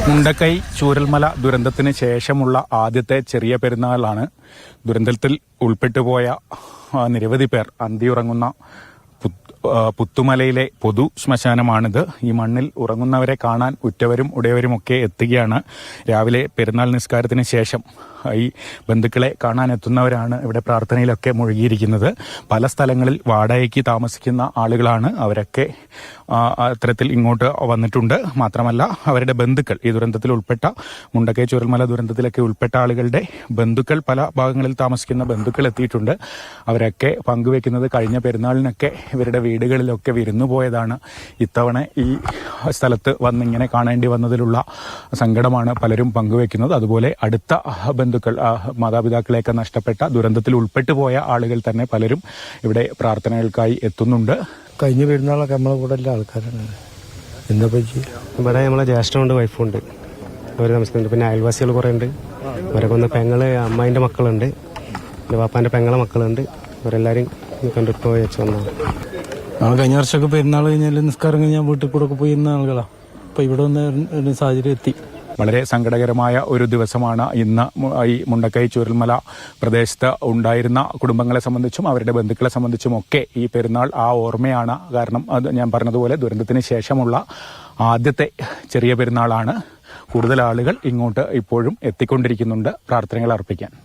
മുണ്ടക്കൈ ചൂരൽമല ദുരന്തത്തിന് ശേഷമുള്ള ആദ്യത്തെ ചെറിയ പെരുന്നാളാണ്. ദുരന്തത്തിൽ ഉൾപ്പെട്ടുപോയ നിരവധി പേർ അന്തിയുറങ്ങുന്ന പുത്തുമലയിലെ പൊതു ശ്മശാനമാണിത്. ഈ മണ്ണിൽ ഉറങ്ങുന്നവരെ കാണാൻ ഉറ്റവരും ഉടയവരുമൊക്കെ എത്തുകയാണ്. രാവിലെ പെരുന്നാൾ നിസ്കാരത്തിന് ശേഷം ഈ ബന്ധുക്കളെ കാണാൻ എത്തുന്നവരാണ് ഇവിടെ പ്രാർത്ഥനയിലൊക്കെ മുഴുകിയിരിക്കുന്നത്. പല സ്ഥലങ്ങളിൽ വാടകയ്ക്ക് താമസിക്കുന്ന ആളുകളാണ്. അവരൊക്കെ അത്തരത്തിൽ ഇങ്ങോട്ട് വന്നിട്ടുണ്ട്. മാത്രമല്ല അവരുടെ ബന്ധുക്കൾ, ഈ ദുരന്തത്തിൽ ഉൾപ്പെട്ട മുണ്ടക്കൈ ചൂരൽമല ദുരന്തത്തിലൊക്കെ ഉൾപ്പെട്ട ആളുകളുടെ ബന്ധുക്കൾ, പല ഭാഗങ്ങളിൽ താമസിക്കുന്ന ബന്ധുക്കൾ എത്തിയിട്ടുണ്ട്. അവരൊക്കെ പങ്കുവെക്കുന്നത് കഴിഞ്ഞ പെരുന്നാളിനൊക്കെ ഇവരുടെ വീടുകളിലൊക്കെ വിരുന്നു പോയതാണ്. ഇത്തവണ ഈ സ്ഥലത്ത് വന്നിങ്ങനെ കാണേണ്ടി വന്നതിലുള്ള സങ്കടമാണ് പലരും പങ്കുവെക്കുന്നത്. അതുപോലെ അടുത്ത ബന്ധുക്കൾ, മാതാപിതാക്കളെയൊക്കെ നഷ്ടപ്പെട്ട ദുരന്തത്തിൽ ഉൾപ്പെട്ടു പോയ ആളുകൾ തന്നെ പലരും ഇവിടെ പ്രാർത്ഥനകൾക്കായി എത്തുന്നുണ്ട്. കഴിഞ്ഞ പെരുന്നാളൊക്കെ നമ്മളെ കൂടെ എല്ലാ ആൾക്കാരാണ്. എന്താ പറ്റി? ഇവിടെ നമ്മളെ ജ്യേഷ്ഠമുണ്ട്, വൈഫുണ്ട്, അവർ താമസിക്കുന്നുണ്ട്. പിന്നെ അയൽവാസികൾ കുറേ ഉണ്ട്. അവരൊക്കെ ഒന്ന് പെങ്ങള്, അമ്മായിൻ്റെ മക്കളുണ്ട്, എൻ്റെ പാപ്പാൻ്റെ പെങ്ങളെ മക്കളുണ്ട്. അവരെല്ലാവരും കണ്ടിട്ട് പോയി വെച്ച് വന്നതാണ്. നമ്മൾ കഴിഞ്ഞ വർഷമൊക്കെ പെരുന്നാൾ കഴിഞ്ഞാൽ നിസ്കാരം കഴിഞ്ഞാൽ വീട്ടിൽ കൂടെ ഒക്കെ പോയിരുന്ന ആളുകളാണ്. അപ്പോൾ ഇവിടെ വന്ന് സാഹചര്യം എത്തി. വളരെ സങ്കടകരമായ ഒരു ദിവസമാണ് ഇന്ന് ഈ മുണ്ടക്കൈ ചൂരൽമല പ്രദേശത്ത് ഉണ്ടായിരുന്ന കുടുംബങ്ങളെ സംബന്ധിച്ചും അവരുടെ ബന്ധുക്കളെ സംബന്ധിച്ചും ഒക്കെ ഈ പെരുന്നാൾ ആ ഓർമ്മയാണ്. കാരണം അത് ഞാൻ പറഞ്ഞതുപോലെ ദുരന്തത്തിന് ശേഷമുള്ള ആദ്യത്തെ ചെറിയ പെരുന്നാളാണ്. കൂടുതൽ ആളുകൾ ഇങ്ങോട്ട് ഇപ്പോഴും എത്തിക്കൊണ്ടിരിക്കുന്നുണ്ട് പ്രാർത്ഥനകൾ അർപ്പിക്കാൻ.